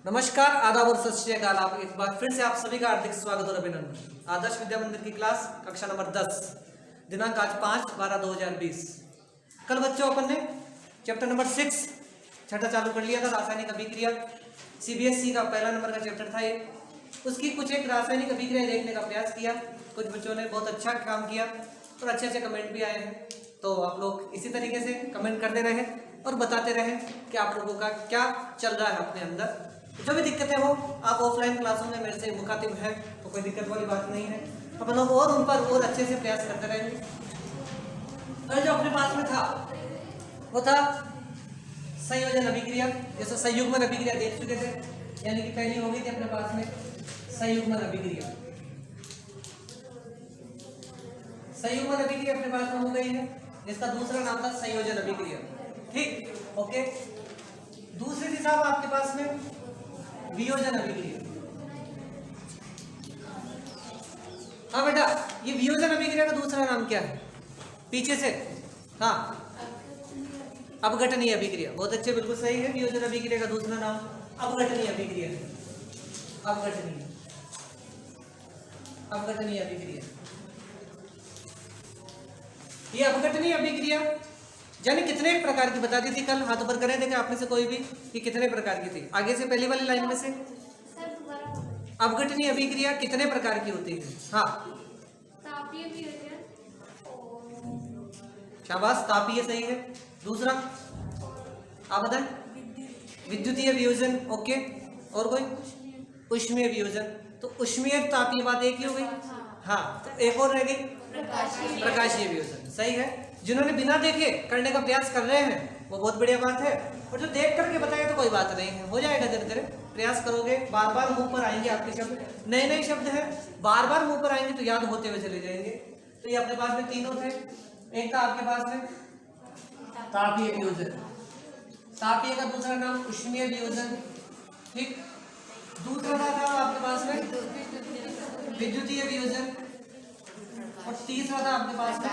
नमस्कार, आदाब और सत श्री अकाल। आप एक बार फिर से आप सभी का हार्दिक स्वागत और अभिनंदन। आदर्श विद्या मंदिर की क्लास कक्षा नंबर 10 दिनांक आज 5/12/2020। कल बच्चों अपन ने चैप्टर नंबर 6 छठा चालू कर लिया था, रासायनिक अभिक्रिया। सीबीएसई का पहला नंबर का चैप्टर था ये। उसकी कुछ एक रासायनिक अभिक्रिया देखने का प्रयास किया। कुछ बच्चों ने बहुत अच्छा काम किया और अच्छे अच्छे कमेंट भी आए हैं। तो आप लोग इसी तरीके से कमेंट करते रहे और बताते रहे कि आप लोगों का क्या चल रहा है अपने अंदर। जो भी दिक्कतें हो, आप ऑफलाइन क्लासों में मेरे से मुखातिब हैं तो कोई दिक्कत वाली बात नहीं है। अपन लोग और उन पर और अच्छे से प्रयास करते रहेंगे। और जो अपने पास में था वो था संयोजन अभिक्रिया। जैसे संयुग्मन अभिक्रिया देख चुके थे, यानी कि पहली हो गई थी अपने पास में संयुग्मन अभिक्रिया। संयुग्मन अभिक्रिया अपने पास में हो गई है, जिसका दूसरा नाम था संयोजन अभिक्रिया। ठीक, ओके। दूसरी थी साहब आपके पास में वियोजन अभिक्रिया। हाँ बेटा, ये वियोजन अभिक्रिया का दूसरा नाम क्या है? पीछे से, हाँ, अपघटनीय अभिक्रिया। बहुत अच्छे, बिल्कुल सही है। वियोजन अभिक्रिया का दूसरा नाम अपघटनीय अभिक्रिया है। अपघटनीय अभिक्रिया। ये अपघटनीय अभिक्रिया यानी कितने प्रकार की बता दी थी कल? हाथ ऊपर करें, देखें आप में से कोई भी कि कितने प्रकार की थी। आगे से पहली वाली लाइन में से अपघटनीय अभिक्रिया कितने प्रकार की होती है? हाँ, तापीय वियोजन। शाबाश, तापीय सही है। दूसरा आप बताएं। विद्युतीय वियोजन, ओके। और कोई? ऊष्मीय वियोजन। तो ऊष्मीय तापीय बात एक ही हो गई। हाँ, तो एक और रह गई प्रकाशीय वियोजन। सही है। जिन्होंने बिना देखे करने का प्रयास कर रहे हैं वो बहुत बढ़िया बात है, और जो देख करके बताया तो कोई बात नहीं है, हो जाएगा। धीरे धीरे प्रयास करोगे, बार बार मुंह पर आएंगे आपके शब्द, नए नए शब्द हैं, बार बार मुंह पर आएंगे तो याद होते हुए चले जाएंगे। तो ये अपने पास में तीनों थे। एक था आपके पास में तापीय वियोजन। तापीय का दूसरा नाम ऊष्मीय वियोजन। ठीक। दूसरा था आपके पास में विद्युतीय वियोजन, और तीसरा था आपके पास में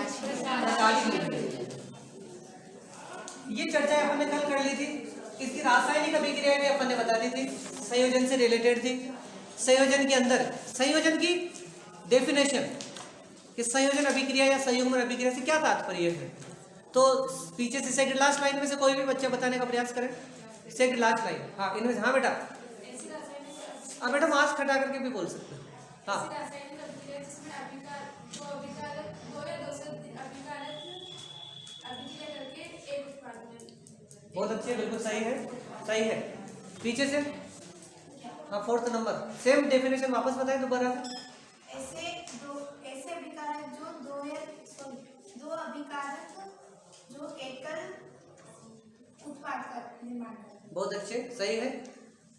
प्रकाशीय वियोजन। ये चर्चा अपन ने कल कर ली थी। इसकी रासायनिक अभिक्रिया भी अपन ने बता दी थी, संयोजन से रिलेटेड थी। संयोजन के अंदर संयोजन की डेफिनेशन कि संयोजन अभिक्रिया या संयुग्मन अभिक्रिया से क्या तात्पर्य है, तो पीछे से सेकंड लास्ट लाइन में से कोई भी बच्चा बताने का प्रयास करें। सेकंड लास्ट लाइन, हाँ, इनमें। हाँ बेटा, हाँ बेटा, मास्क हटा करके भी बोल सकते हैं। हाँ, बहुत अच्छे, बिल्कुल सही है, सही है। पीछे से, हाँ, फोर्थ नंबर, सेम डेफिनेशन वापस बताएं दोबारा। ऐसे अभिकारक दो अभिकारक जो एकल उत्पाद का निर्माण करते हैं। बहुत अच्छे, सही है।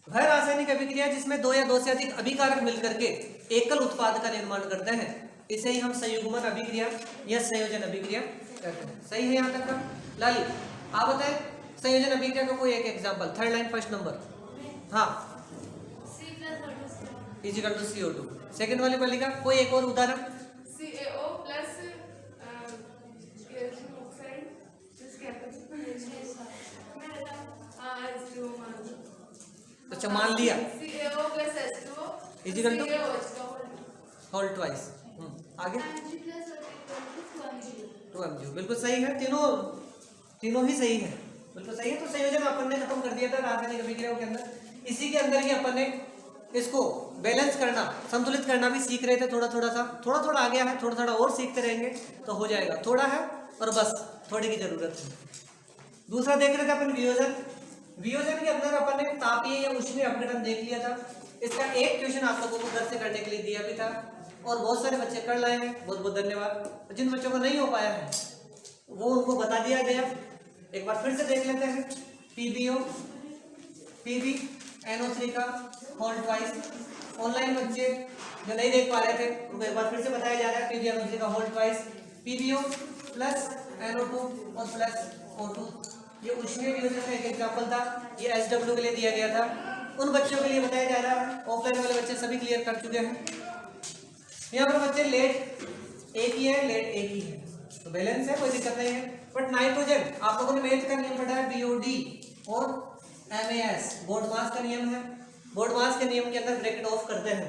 वह रासायनिक अभिक्रिया जिसमें दो या दो से अधिक अभिकारक मिलकर के एकल उत्पाद का निर्माण करते हैं, इसे ही हम संयुग्मन अभिक्रिया या संयोजन अभिक्रिया कहते हैं। सही है यहाँ तक का? लाली, आप बताएं संयोजन अभिक्रिया का कोई एक example. Third line first number. हाँ, इजिकल टू CO2। सेकंड वाली वाली का कोई एक और उदाहरण। CaO प्लस अच्छा, मान लिया CaO plus H2O is equal to whole twice. आगे 2 mg। बिल्कुल सही है। तीनों ही सही है, बिल्कुल सही है। तो संयोजन अपन ने खत्म कर दिया था रासायनिक अभिक्रियाओं के अंदर। इसी के अंदर ही अपन ने इसको बैलेंस करना, संतुलित करना भी सीख रहे थे। थोड़ा थोड़ा आ गया है, थोड़ा थोड़ा और सीखते रहेंगे तो हो जाएगा। थोड़ा है और बस थोड़ी की जरूरत है। दूसरा देख रहे थे अपन वियोजन। वियोजन के अंदर अपन ने तापीय या ऊष्मीय अपघटन देख लिया था। इसका एक क्वेश्चन आप लोगों को घर से करने के लिए दिया भी था, और बहुत सारे बच्चे कर लाए हैं, बहुत बहुत धन्यवाद। जिन बच्चों को नहीं हो पाया है वो उनको बता दिया गया। एक बार फिर से देख लेते हैं। PbO PbNO3 का होल ट्वाइस। ऑनलाइन बच्चे जो नहीं देख पा रहे थे उनको एक बार फिर से बताया जा रहा है। PbNO3 का whole twice, PbO plus NO2 और प्लस O2। ये ऊष्मीय वियोजन का एक एग्जांपल था। ये SW के लिए दिया गया था। उन बच्चों के लिए बताया जा रहा है। ऑफलाइन वाले बच्चे सभी क्लियर कर चुके हैं। यहाँ पर बच्चे लेट एक ही है, लेट एक ही है, तो बैलेंस है, कोई दिक्कत नहीं है। बट नाइट्रोजन आप लोगों ने मैथ का नियम पढ़ा है, BOD और MAS, बोर्ड मास का नियम है। बोर्डमास के नियम के अंदर ब्रैकेट ऑफ करते हैं।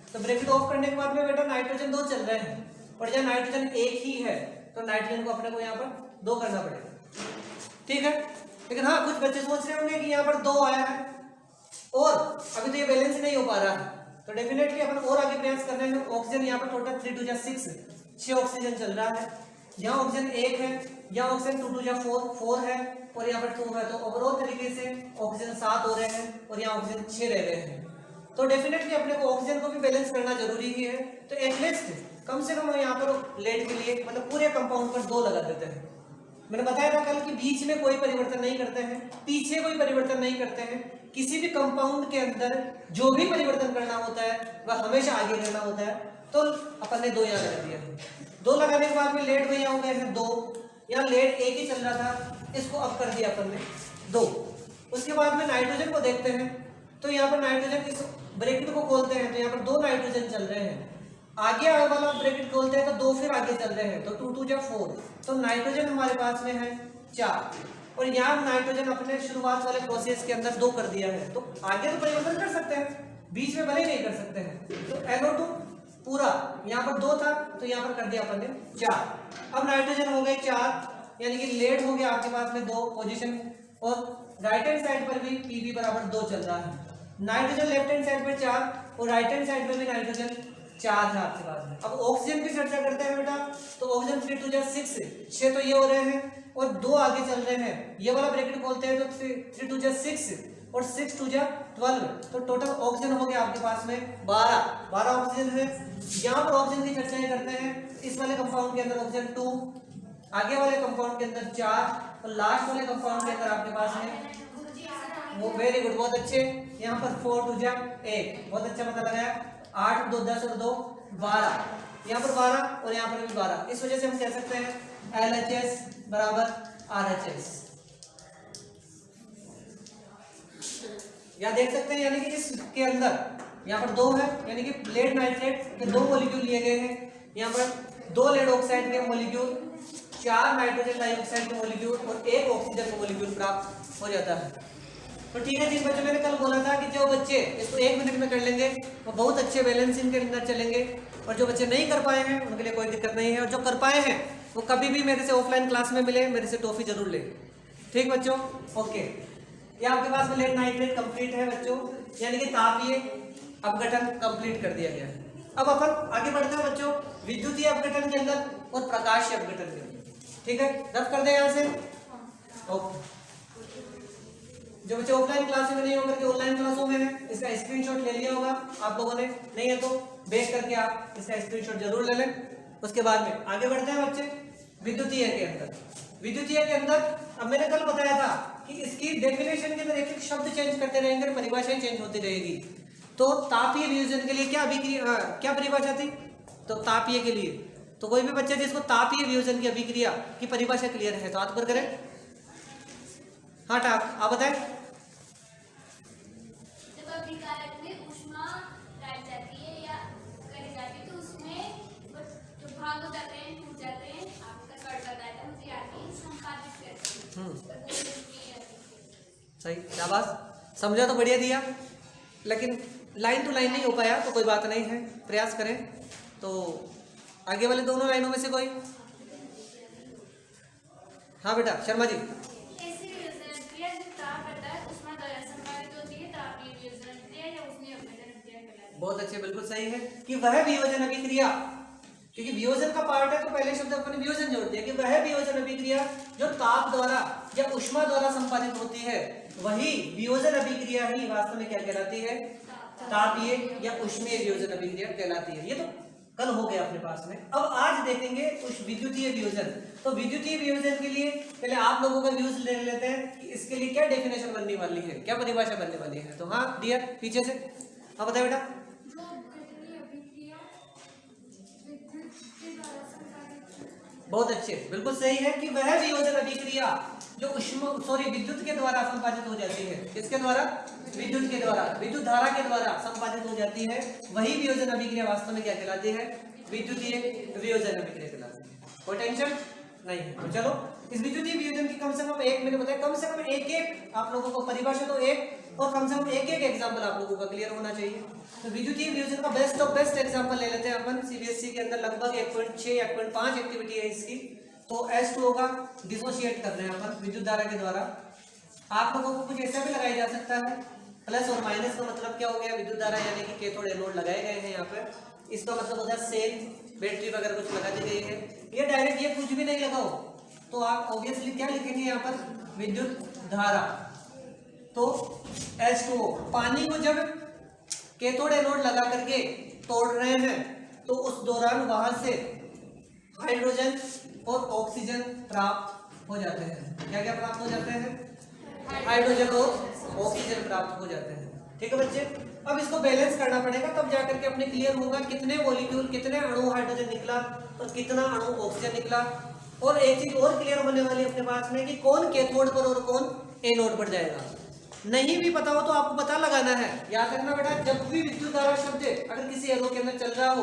तो ब्रैकेट ऑफ करने के बाद में बेटा नाइट्रोजन 2 चल रहे हैं और जब नाइट्रोजन 1 ही है तो नाइट्रोजन को अपने को यहाँ पर 2 करना पड़ेगा, ठीक है। लेकिन हाँ कुछ बच्चे सोच रहे होंगे कि यहाँ पर 2 आया है और अभी तो ये बैलेंस नहीं हो पा रहा है, तो डेफिनेटली अपन और आगे प्रयास कर रहे हैं। ऑक्सीजन यहाँ पर टोटल 3 2 6 ऑक्सीजन चल रहा है, यहाँ ऑक्सीजन 1 है, यहाँ ऑक्सीजन 2 2 4 है और यहाँ पर 2 है, तो ओवरऑल तरीके से ऑक्सीजन 7 हो रहे हैं और यहाँ ऑक्सीजन 6 रह रहे हैं। तो डेफिनेटली अपने को ऑक्सीजन को भी बैलेंस करना जरूरी ही है। तो एटलीस्ट कम से कम यहाँ पर लेड के लिए मतलब पूरे कंपाउंड पर 2 लगा देते हैं। मैंने बताया था कल कि बीच में कोई परिवर्तन नहीं करते हैं, पीछे कोई परिवर्तन नहीं करते हैं, किसी भी कंपाउंड के अंदर जो भी परिवर्तन करना होता है वह हमेशा आगे करना होता है। तो अपन ने 2 यहाँ लगा दिया है। 2 लगाने के बाद में लेड में यहाँ हो गए हैं 2, यहाँ लेड 1 ही चल रहा था, इसको अब कर दिया अपन ने 2। उसके बाद में नाइट्रोजन को देखते हैं, तो यहाँ पर नाइट्रोजन इस ब्रैकेट को खोलते हैं तो यहाँ पर 2 नाइट्रोजन चल रहे हैं, आगे वाला ब्रैकेट खोलते हैं तो 2 फिर आगे चल रहे हैं, तो 2 2 4, तो नाइट्रोजन हमारे पास में है 4 और यहाँ नाइट्रोजन अपने शुरुआत वाले प्रोसेस के अंदर 2 कर दिया है। तो आगे तो परिवर्तन कर सकते हैं, बीच में भले नहीं कर सकते हैं। तो NO2 पूरा यहाँ पर 2 था तो यहाँ पर कर दिया अपन ने 4। अब नाइट्रोजन हो गए 4, यानी कि लेड हो गया आपके पास में 2 पोजीशन और राइट हैंड साइड पर भी Pb बराबर 2 चल रहा है। नाइट्रोजन लेफ्ट हैंड साइड पर 4 और राइट हैंड साइड पर भी नाइट्रोजन 4 है आपके पास में। अब ऑक्सीजन की चर्चा करते हैं बेटा, तो ऑक्सीजन 3 2 6 तो ये हो रहे हैं और 2 आगे चल रहे हैं, ये वाला ब्रैकेट खोलते हैं तो 3 2 6 और 6 2 12, तो टोटल ऑक्सीजन हो गया आपके पास में 12 ऑक्सीजन है। यहाँ पर ऑक्सीजन की चर्चा करते हैं, इस वाले कंपाउंड के अंदर ऑक्सीजन 2, आगे वाले कंपाउंड के अंदर 4 और लास्ट वाले कंपाउंड के अंदर आपके पास में वो वेरी गुड, बहुत अच्छे। यहाँ पर 4 2 1, बहुत अच्छा पता लगाया। 8 2 10 और 2 12, यहाँ पर 12 और यहाँ पर भी 12। इस वजह से हम कह सकते हैं LHS बराबर RHS। यहाँ देख सकते हैं, यानी कि इसके अंदर यहाँ पर 2 है, यानी कि लेड नाइट्रेट के 2 मॉलिक्यूल लिए गए हैं। यहाँ पर 2 लेड ऑक्साइड के मॉलिक्यूल, 4 नाइट्रोजन डाइऑक्साइड के मॉलिक्यूल और 1 ऑक्सीजन का मॉलिक्यूल प्राप्त हो जाता है। तो ठीक है, जिन बच्चों मैंने कल बोला था कि जो बच्चे इसको 1 मिनट में कर लेंगे वो बहुत अच्छे बैलेंसिंग के अंदर चलेंगे, और जो बच्चे नहीं कर पाए हैं उनके लिए कोई दिक्कत नहीं है, और जो कर पाए हैं वो कभी भी मेरे से ऑफलाइन क्लास में मिले, मेरे से टॉफी जरूर ले। ठीक बच्चों, ओके। ये आपके पास में लेड नाइट्रेट कंप्लीट है बच्चों, यानी कि तापीय अपघटन कंप्लीट कर दिया गया है। अब अपन आगे बढ़ते हैं बच्चों विद्युतीय अपघटन के अंदर और प्रकाशीय अपघटन के अंदर। ठीक है, रफ कर दे यहाँ से। ओके, जो बच्चे ऑफलाइन क्लास में नहीं होकर के ऑनलाइन क्लासों में है, इसका स्क्रीनशॉट ले लिया होगा आप लोगों ने, नहीं है तो बैक करके आप इसका स्क्रीनशॉट जरूर ले लें। उसके बाद में आगे बढ़ते हैं बच्चे विद्युतीय के अंदर। विद्युतीय के अंदर अब मैंने कल बताया था कि इसकी डेफिनेशन के अंदर एक शब्द चेंज करते रहेंगे, परिभाषाएं चेंज होती रहेगी। तो तापीय वियोजन के लिए क्या परिभाषा थी? तो तापीय के लिए, तो कोई भी बच्चे जिसको तापीय वियोजन की अभिक्रिया की परिभाषा क्लियर है तो हाथ पर करें। हाँ ठाक, आप बताएं। जब अभिकारक में ऊष्मा डाल जाती है या करी जाती है तो उसमें जो भाग हो जाते हैं, टूट जाते हैं, आपका कट बताया था मुझे याद नहीं, संपादित करते हैं। सही, शाबाश, समझा तो बढ़िया दिया, लेकिन लाइन टू लाइन नहीं हो पाया तो कोई बात नहीं है, प्रयास करें। तो आगे वाले दोनों लाइनों में से कोई? हाँ बेटा शर्मा जी। ऐसी वियोजन क्रिया जो ताप रहता है ऊष्मा द्वारा संपादित होती है, तापीय वियोजन क्रिया या उसमें अपघटन क्रिया कहलाती है। बहुत अच्छे, बिल्कुल सही है कि वह वियोजन अभिक्रिया, क्योंकि वियोजन का पार्ट है तो पहले शब्द अपन वियोजन जोड़ दिया कि वह वियोजन अभिक्रिया जो ताप द्वारा या ऊष्मा द्वारा संपादित होती है, वही वियोजन अभिक्रिया ही वास्तव में क्या कहलाती है? तापीय या ऊष्मीय वियोजन अभिक्रिया कहलाती है। ये तो कल हो गया अपने पास में। अब आज देखेंगे उस विद्युतीय वियोजन। तो विद्युतीय वियोजन के लिए पहले आप लोगों का व्यूज ले लेते हैं कि इसके लिए क्या डेफिनेशन बनने वाली है, क्या परिभाषा बनने वाली है। तो हाँ डियर, पीछे से हाँ बताए बेटा। जो अपघटनीय अभिक्रिया विद्युत के द्वारा संपादित, बहुत अच्छे, बिल्कुल सही है कि वह वियोजन अभिक्रिया जो विद्युत के द्वारा संपादित हो जाती है। किसके द्वारा? विद्युत के द्वारा, विद्युत धारा के द्वारा संपादित हो जाती है, वही वियोजन अभिक्रिया वास्तव में क्या कहलाती है? विद्युतीय वियोजन अभिक्रिया कहलाती है। कोई टेंशन नहीं है। तो चलो इस विद्युतीय वियोजन की कम से कम एक, मैंने बताया कम से कम एक आप लोगों को परिभाषा तो एक और कम से कम एक एक एग्जाम्पल आप लोगों का क्लियर होना चाहिए। तो विद्युतीय वियोजन का बेस्ट ऑफ बेस्ट एग्जाम्पल ले लेते हैं अपन। सीबीएसई के अंदर लगभग 1.6 1.5 एक्टिविटी है इसकी। तो S2 होगा, डिसोशिएट कर रहे हैं अपन विद्युत धारा के द्वारा। आप लोगों को कुछ ऐसा भी लगाया जा सकता है, प्लस और माइनस का मतलब क्या हो गया, विद्युत धारा यानी कि कैथोड एनोड लगाए गए हैं यहाँ पे। इसका मतलब होता है सेल, बैटरी वगैरह कुछ लगा दी गई है। ये डायरेक्ट ये कुछ भी नहीं लगाओ तो आप ऑब्वियसली क्या लिखेंगे यहाँ पर, विद्युत धारा। तो H2O, पानी को जब कैथोड एनोड लगा करके तोड़ रहे हैं तो उस दौरान वहां से हाइड्रोजन और ऑक्सीजन प्राप्त हो जाते हैं। क्या क्या प्राप्त हो जाते हैं, हाइड्रोजन और ऑक्सीजन प्राप्त हो जाते हैं। ठीक है बच्चे, अब इसको बैलेंस करना पड़ेगा, तब जाकर के अपने क्लियर होगा कितने मॉलिक्यूल, कितने अणु हाइड्रोजन निकला और कितना अणु ऑक्सीजन निकला। और एक चीज और क्लियर होने वाली अपने पास में कि कौन कैथोड पर और कौन एनोड पर जाएगा। नहीं भी पता हो तो आपको पता लगाना है। याद रखना बेटा, जब भी विद्युत धारा शब्द अगर किसी एरो के अंदर चल रहा हो,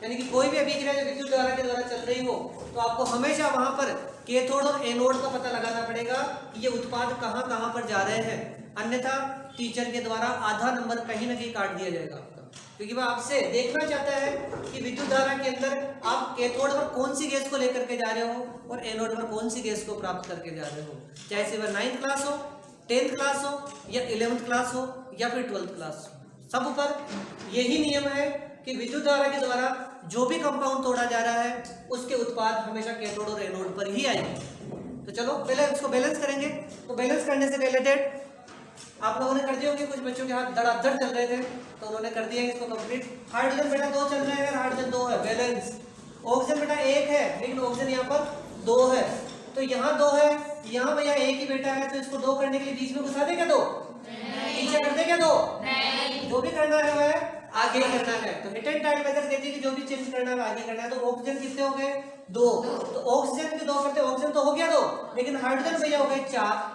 यानी कि कोई भी अभिक्रिया जो विद्युत धारा के द्वारा चल रही हो, तो आपको हमेशा वहां पर कैथोड और एनोड का पता लगाना पड़ेगा कि ये उत्पाद कहां कहां पर जा रहे हैं। अन्यथा टीचर के द्वारा आधा नंबर कहीं ना कहीं काट दिया जाएगा आपका, क्योंकि वह आपसे देखना चाहता है कि विद्युत धारा के अंदर आप कैथोड पर कौन सी गैस को लेकर के जा रहे हो और एनोड पर कौन सी गैस को प्राप्त करके जा रहे हो। चाहे से वह 9th क्लास हो, 10th क्लास हो या 11th क्लास हो या फिर 12th क्लास हो, सब पर यही नियम है कि विद्युत धारा के द्वारा जो भी कंपाउंड तोड़ा जा रहा है उसके उत्पाद हमेशा कैथोड और एनोड पर ही आएंगे। तो चलो पहले इसको बैलेंस करेंगे। तो बैलेंस करने से रिलेटेड आप लोगों ने कर दिए होंगे, कुछ बच्चों के हाथ धड़ाधड़ चल रहे थे तो उन्होंने कर दिया इसको कंप्लीट। हाइड्रोजन बेटा 2 चल रहे हैं, हाइड्रोजन 2 है, बैलेंस। ऑक्सीजन बेटा 1 है लेकिन ऑक्सीजन यहाँ पर 2 है, तो यहाँ 2 है, यहाँ भैया 1 ही बेटा है, तो इसको 2 करने के लिए बीच में घुसा दे क्या 2, पीछे कर दे क्या 2, जो भी करना है वह आगे करना है। तो हिट एंड टाइम मेथड कहती है कि जो भी चेंज करना है आगे करना है। तो ऑक्सीजन कितने हो गए 2, तो ऑक्सीजन के 2 करते, ऑक्सीजन तो हो गया 2, लेकिन हाइड्रोजन भैया हो गए 4,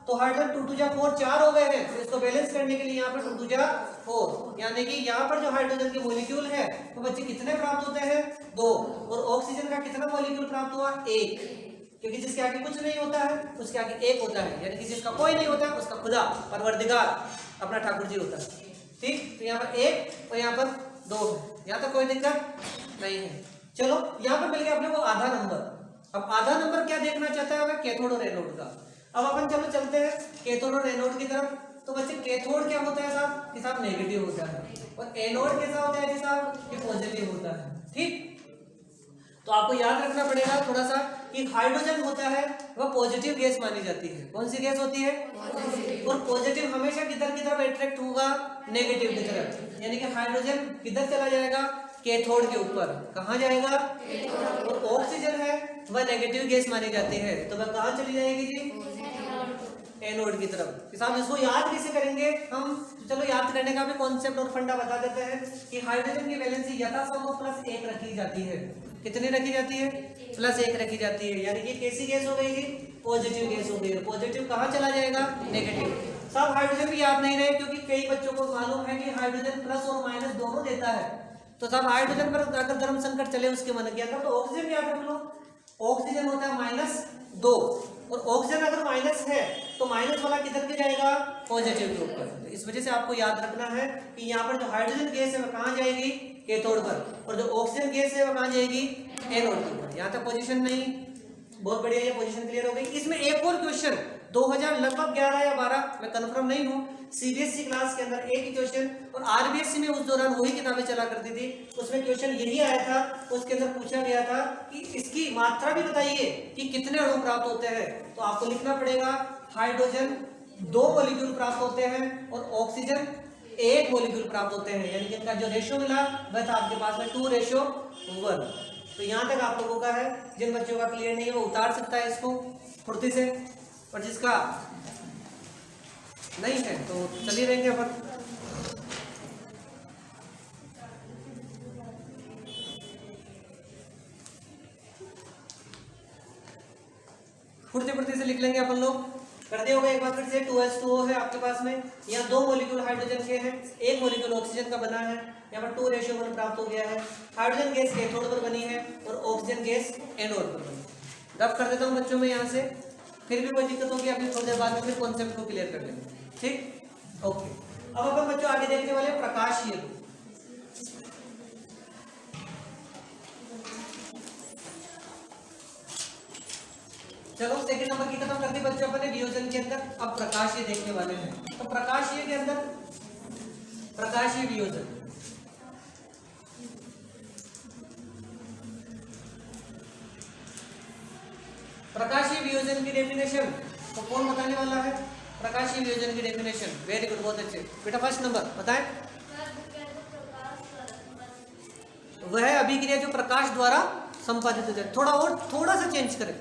तो हाइड्रोजन 2 2 4 4 हो गए हैं। तो इसको बैलेंस करने के लिए यहाँ पर 2 2 4, यानी कि यहाँ पर जो हाइड्रोजन के मॉलिक्यूल है तो बच्चे कितने प्राप्त होते हैं 2, और ऑक्सीजन का कितना मॉलिक्यूल प्राप्त हुआ 1, क्योंकि जिसके आगे कुछ नहीं होता है उसके आगे 1 होता है, यानी कि जिसका कोई नहीं होता है उसका खुदा परवरदिगार अपना ठाकुर जी होता है। ठीक, तो यहाँ पर 1 और यहाँ पर 2 है, यहाँ तक कोई दिक्कत नहीं है। चलो यहाँ पर मिल गया अपने को आधा नंबर। अब आधा नंबर क्या देखना चाहता है हमें, कैथोड और एनोड का। अब अपन चलो चलते हैं कैथोड और एनोड की तरफ। तो बच्चे कैथोड क्या होता है साहब कि साहब नेगेटिव होता है, और एनोड कैसा होता है कि साहब कि पॉजिटिव होता है। ठीक, तो आपको याद रखना पड़ेगा थोड़ा सा कि हाइड्रोजन होता है वह पॉजिटिव गैस मानी जाती है। कौन सी गैस होती है, और पॉजिटिव हमेशा किधर की तरफ अट्रैक्ट होगा, नेगेटिव की तरफ, यानी कि हाइड्रोजन किधर चला जाएगा, कैथोड के ऊपर। कहाँ जाएगा, और ऑक्सीजन है वह नेगेटिव गैस मानी जाती है, तो वह कहाँ चली जाएगी जी, एनोड की तरफ। किसान इसको याद कैसे करेंगे हम, चलो याद करने का भी कॉन्सेप्ट और फंडा बता देते हैं कि हाइड्रोजन की वैलेंसी यथासंभव +1 रखी जाती है। कितनी रखी जाती है, +1 रखी जाती है, यानी कि कैसी गैस हो गई जी, पॉजिटिव गैस हो गई। पॉजिटिव कहाँ चला जाएगा, नेगेटिव। सब हाइड्रोजन भी याद नहीं रहे, क्योंकि कई बच्चों को मालूम है कि हाइड्रोजन प्लस और माइनस दोनों देता है, तो सब हाइड्रोजन पर अगर धर्म संकट चले उसके मन किया था, तो ऑक्सीजन याद रख लो, ऑक्सीजन होता है -2, और ऑक्सीजन अगर माइनस है तो माइनस वाला किधर के जाएगा, पॉजिटिव के ऊपर। तो इस वजह से आपको याद रखना है कि यहाँ पर जो हाइड्रोजन गैस है वह कहाँ जाएगी, कैथोड पर, और जो ऑक्सीजन गैस है वह कहाँ जाएगी, एनोड के ऊपर। यहाँ तक पोजीशन नहीं, बहुत बढ़िया, ये पोजीशन क्लियर हो गई। इसमें एक और क्वेश्चन 2000 लगभग 11 या 12 मैं कंफर्म नहीं हूँ, सीबीएसई क्लास के अंदर एक ही क्वेश्चन, और आरबीएसई में उस दौरान वही किताबें चला करती थी, उसमें क्वेश्चन यही आया था। उसके अंदर पूछा गया था कि इसकी मात्रा भी बताइए कि कितने अणु प्राप्त होते हैं। तो आपको लिखना पड़ेगा हाइड्रोजन 2 मॉलिक्यूल प्राप्त होते हैं और ऑक्सीजन 1 मॉलिक्यूल प्राप्त होते हैं, यानी कि इनका जो रेशियो मिला वह था आपके पास में 2:1। तो यहाँ तक आप लोगों का है। जिन बच्चों का क्लियर नहीं है वो उतार सकता है इसको फुर्ती से, और जिसका नहीं है तो चलिए रहेंगे अपन। फुर्ती से लिख लेंगे अपन लोग। कर दिया होगा एक बार फिर से, 2H2O है आपके पास में, यहाँ 2 मॉलिक्यूल हाइड्रोजन के हैं, 1 मॉलिक्यूल ऑक्सीजन का बना है, यहाँ पर 2:1 प्राप्त हो गया है। हाइड्रोजन गैस कैथोड पर बनी है और ऑक्सीजन गैस एनोड पर बनी है। रफ कर देता हूँ बच्चों में यहाँ से, फिर भी कोई दिक्कत होगी अभी थोड़ी देर बाद में फिर कॉन्सेप्ट को क्लियर कर लेंगे। ठीक, ओके, अब अपन बच्चों आगे देखने वाले प्रकाशीय। चलो सेकंड नंबर की खत्म कर दी बच्चों अपने वियोजन के अंदर, अब प्रकाशीय देखने वाले हैं। तो प्रकाशीय के अंदर प्रकाशीय वियोजन, प्रकाशीय वियोजन की डेफिनेशन तो कौन बताने वाला है? प्रकाशीय वियोजन की डेफिनेशन, वेरी गुड, बहुत अच्छे बेटा। फर्स्ट नंबर बताएं। वह अभिक्रिया जो प्रकाश द्वारा संपादित होती है। थोड़ा और थोड़ा सा चेंज करें।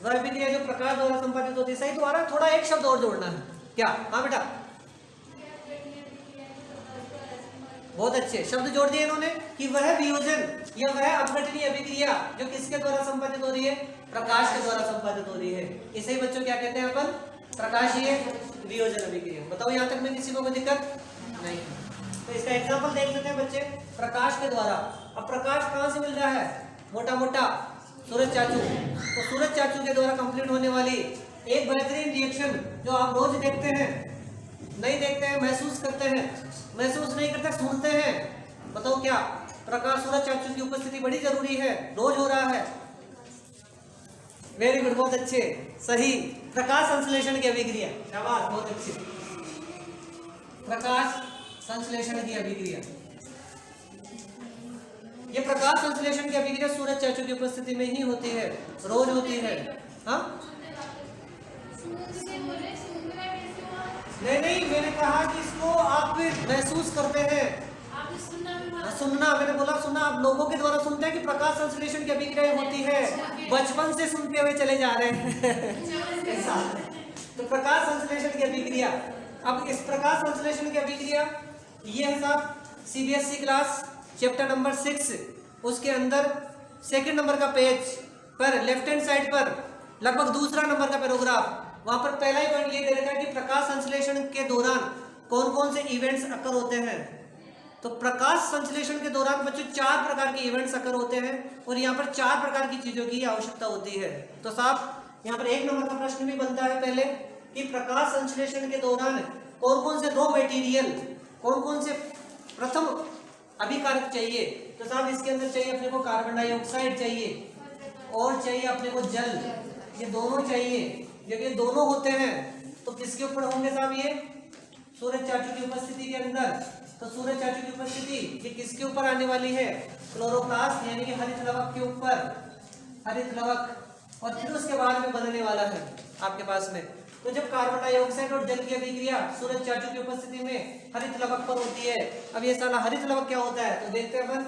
वह अभिक्रिया जो प्रकाश द्वारा संपादित होती है, सही तो आ रहा है, थोड़ा एक शब्द और जोड़ना है। क्या? हाँ बेटा, बहुत अच्छे शब्द जोड़ दिए इन्होंने कि वह वियोजन या वह अपघटनीय अभिक्रिया जो किसके द्वारा संपादित हो रही है? प्रकाश के द्वारा संपादित हो रही है। इसे ही बच्चों क्या कहते हैं अपन? प्रकाशीय वियोजन अभिक्रिया। बताओ यहाँ तक में किसी को कोई दिक्कत नहीं? तो इसका एग्जांपल देख लेते हैं बच्चे, प्रकाश के द्वारा। अब प्रकाश कहाँ से मिल रहा है? मोटा मोटा सूरज चाचू। तो सूरज चाचू के द्वारा कंप्लीट होने वाली एक बेहतरीन रिएक्शन जो आप रोज देखते हैं, नहीं देखते हैं, महसूस करते हैं, महसूस नहीं करते, सुनते हैं। बताओ क्या? प्रकाश सूरज चाचू की उपस्थिति बड़ी जरूरी है, रोज हो रहा है। वेरी गुड, बहुत अच्छे, सही। प्रकाश संश्लेषण की अभिक्रिया, शाबाश, बहुत अच्छे। प्रकाश संश्लेषण की अभिक्रिया, ये प्रकाश संश्लेषण की अभिक्रिया सूरज चाचू की उपस्थिति में ही होती है, रोज होती है। हाँ नहीं नहीं, मैंने कहा कि इसको आप महसूस करते हैं। सुनना, मैंने बोला सुनना। आप लोगों के द्वारा सुनते हैं कि प्रकाश संश्लेषण की अभिक्रिया होती है, बचपन से सुनते हुए चले जा रहे हैं। ऐसा तो प्रकाश संश्लेषण की अभिक्रिया। अब इस प्रकाश संश्लेषण की अभिक्रिया ये है साहब सीबीएसई क्लास चैप्टर नंबर 6, उसके अंदर सेकंड नंबर का पेज पर लेफ्ट हैंड साइड पर लगभग दूसरा नंबर का पैराग्राफ, वहां पर पहला ही पॉइंट ये दे रखा है कि प्रकाश संश्लेषण के दौरान कौन कौन से इवेंट्स अकर होते हैं। तो प्रकाश संश्लेषण के दौरान बच्चों 4 प्रकार के इवेंट्स अकर होते हैं और यहाँ पर 4 प्रकार की चीजों की आवश्यकता होती है। तो साहब यहाँ पर 1 नंबर का प्रश्न भी बनता है पहले कि प्रकाश संश्लेषण के दौरान कौन कौन से रॉ मटेरियल, कौन कौन से प्रथम अभिकारक चाहिए। तो साहब इसके अंदर चाहिए अपने को कार्बन डाइऑक्साइड चाहिए और चाहिए अपने को जल, ये दोनों चाहिए। जब ये दोनों होते हैं तो किसके ऊपर होंगे साहब? ये सूरज चाचू की उपस्थिति के अंदर। तो सूरज चाचू की उपस्थिति ये किसके ऊपर आने वाली है? क्लोरोप्लास्ट यानी कि हरित लवक के ऊपर, हरित लवक। और फिर उसके बाद में बनने वाला है आपके पास में। तो जब कार्बन डाइऑक्साइड और जल की अभिक्रिया सूरज चाचू की उपस्थिति में हरित लवक पर होती है, अब ये साला हरित लवक क्या होता है तो देखते हैं अपन।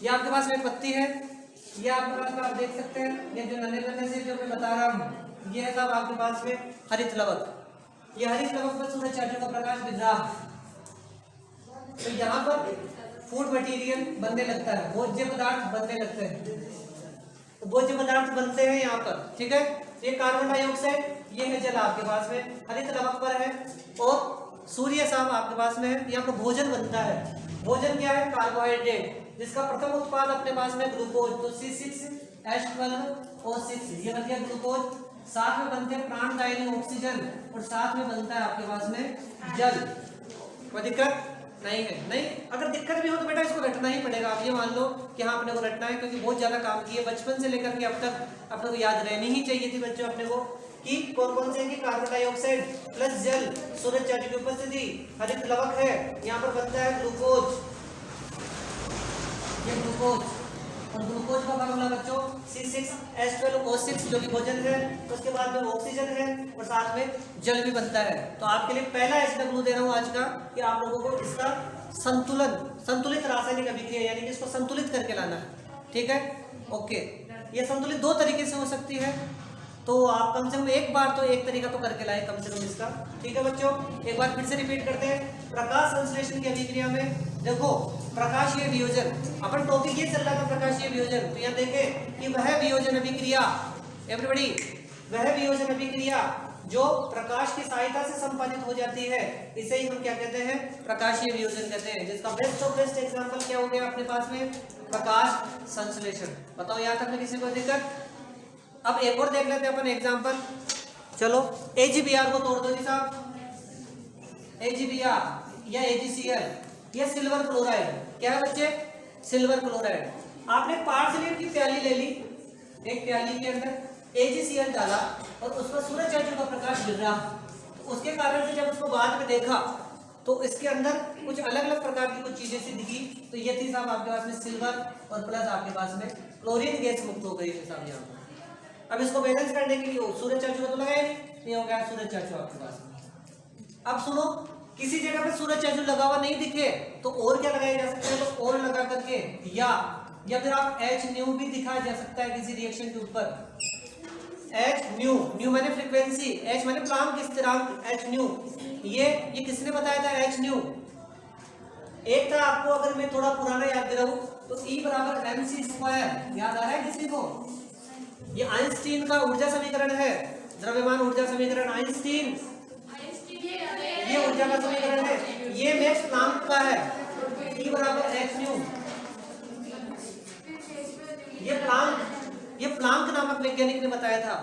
ये आपके पास में पत्ती है, ये आपके पास में आप देख सकते हैं, ये जो नन्हे नन्हे से जो मैं बता रहा हूँ, ये है साहब आपके पास में हरित लवक। ये हरित लवक पर सूरज चाचू का प्रकाश बिक रहा है, तो यहाँ पर फूड मटेरियल बनने लगता है, भोज्य पदार्थ बनने लगते हैं। तो भोज्य पदार्थ बनते हैं यहाँ पर, ठीक है। ये कार्बन डाइऑक्साइड, ये है जल आपके पास में, हरित लवक पर है, और सूर्य साहब आपके पास में है। यहाँ पर भोजन बनता है। भोजन क्या है? कार्बोहाइड्रेट, जिसका प्रथम उत्पाद अपने पास में ग्लूकोज। तो C6H12O6 ये बन गया ग्लूकोज। साथ में बनते हैं प्राणदायी ऑक्सीजन और साथ में बनता है आपके पास में जल। कोई दिक्कत नहीं है? नहीं, अगर दिक्कत भी हो तो बेटा इसको रटना ही पड़ेगा। आप ये मान लो कि हाँ अपने को रटना है, क्योंकि बहुत ज्यादा काम की है बचपन से लेकर के अब तक। अपने को याद रहनी ही चाहिए थी बच्चों अपने को कि कौन कौन से, कि कार्बन डाइऑक्साइड प्लस जल, सूरज चाचू की उपस्थिति, हरित लवक है, यहाँ पर बनता है ग्लूकोज, ये ग्लूकोज। और ग्लूकोज का फार्मूला बच्चों C6H12O6 जो कि भोजन है, उसके बाद में ऑक्सीजन है और साथ में जल भी बनता है। तो आपके लिए पहला SW दे रहा हूँ आज का कि आप लोगों को इसका संतुलन, संतुलित रासायनिक अभिक्रिया यानी कि इसको संतुलित करके लाना है, ठीक है। ओके, ये संतुलित 2 तरीके से हो सकती है, तो आप कम से कम एक बार तो एक तरीका तो करके लाए कम से कम इसका, ठीक है बच्चों। एक बार फिर से रिपीट करते हैं। प्रकाश संश्लेषण की अभिक्रिया में देखो प्रकाशीय वियोजन, अपन टॉपिक ये चल रहा था प्रकाशीय वियोजन। तो यहाँ देखें कि वह वियोजन अभिक्रिया, एवरीबॉडी, वह वियोजन अभिक्रिया जो प्रकाश की सहायता से संपादित हो जाती है, इसे ही हम क्या कहते हैं? प्रकाशीय वियोजन कहते हैं। जिसका बेस्ट ऑफ बेस्ट एग्जांपल क्या हो गया अपने पास में? प्रकाश संश्लेषण। बताओ यहाँ तक में किसी को दिक्कत अब एक और देख लेते हैं अपन एग्जांपल। चलो AgBr को तोड़ दो जी साहब। AgBr या AgCl, ये सिल्वर क्लोराइड, क्या है बच्चे? Silver chloride. आपने पार्सलिन की प्याली ले ली, एक प्याली के अंदर AgCl डाला और उस पर सूरज चाचू का प्रकाश गिर रहा, तो उसके कारण से जब उसको बाद में देखा तो इसके अंदर कुछ अलग अलग प्रकार की कुछ चीजें सी दिखी। तो ये थी साहब आपके पास में सिल्वर और प्लस आपके पास में क्लोरीन गैस मुक्त हो गई साहब यहाँ पर। अब इसको बैलेंस करने के लिए सूरज चाचू का तो लगाया नहीं, हो गया सूरज चाचू आपके पास में। अब सुनो, किसी जगह पे सूरज चाचू लगा हुआ नहीं दिखे तो और क्या लगाया जा सकता है? तो और लगा करके या फिर आप H न्यू भी दिखाया जा सकता है किसी रिएक्शन के ऊपर। H न्यू, न्यू माने फ्रीक्वेंसी, H माने प्लांक स्थिरांक, H न्यू। ये किसने बताया था H न्यू? एक था आपको, अगर मैं थोड़ा पुराना याद दिलाऊं तो E बराबर mc², याद आ रहा है किसी को? ये आइंस्टीन का ऊर्जा समीकरण है, द्रव्यमान ऊर्जा समीकरण आइंस्टीन, ये ऊर्जा का समीकरण है। ये मैक्स प्लांक का है, E बराबर H न्यू। ये प्लांक नामक वैज्ञानिक ने बताया था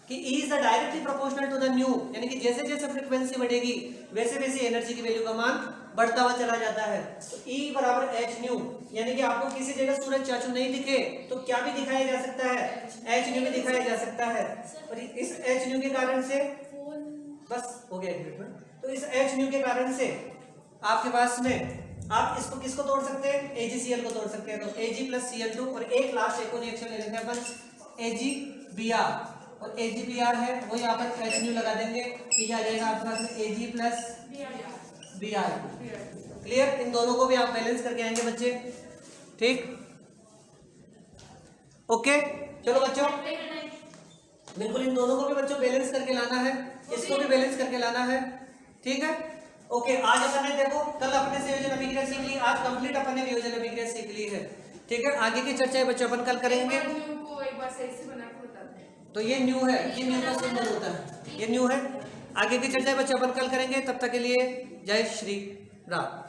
कि E is directly proportional to the nu, यानी कि जैसे जैसे फ्रीक्वेंसी बढ़ेगी वैसे वैसे एनर्जी की वैल्यू का मान बढ़ता हुआ चला जाता है। तो E बराबर H न्यू, यानी कि आपको किसी जगह सूरज चाचू नहीं दिखे तो क्या भी दिखाया जा सकता है? H न्यू भी दिखाया जा सकता है। और इस H न्यू के कारण से, बस हो गया एक मिनट में, तो इस H न्यू के कारण से आपके पास में आप इसको किसको तोड़ सकते हैं? AgCl को तोड़ सकते हैं। तो Ag + Cl2 और एक लास्ट एक और रिएक्शन ले लेते हैं अपन, AgBr, और AgBr है वो यहाँ पर H न्यू लगा देंगे, तो ये आ जाएगा आपके पास में Ag + Br। क्लियर? इन दोनों को भी आप बैलेंस करके आएंगे बच्चे, ठीक? ओके, चलो बच्चों, बिल्कुल इन दोनों को भी बच्चों बैलेंस करके लाना है, इसको भी बैलेंस करके लाना है, ठीक है? ओके, आज अपन ने देखो कल अपने से वियोजन अभिक्रिया सीख ली, आज कंप्लीट अपन ने वियोजन अभिक्रिया सीख ली है, ठीक है? आगे की चर्चा बच्चों अपन कल करेंगे। एक बार सही से बना के बता दे। तो ये न्यू है, ये न्यू का सिंबल होता है, ये न्यू है। आगे की चर्चा बच्चों अपन कल करेंगे, तब तक के लिए जय श्री राम।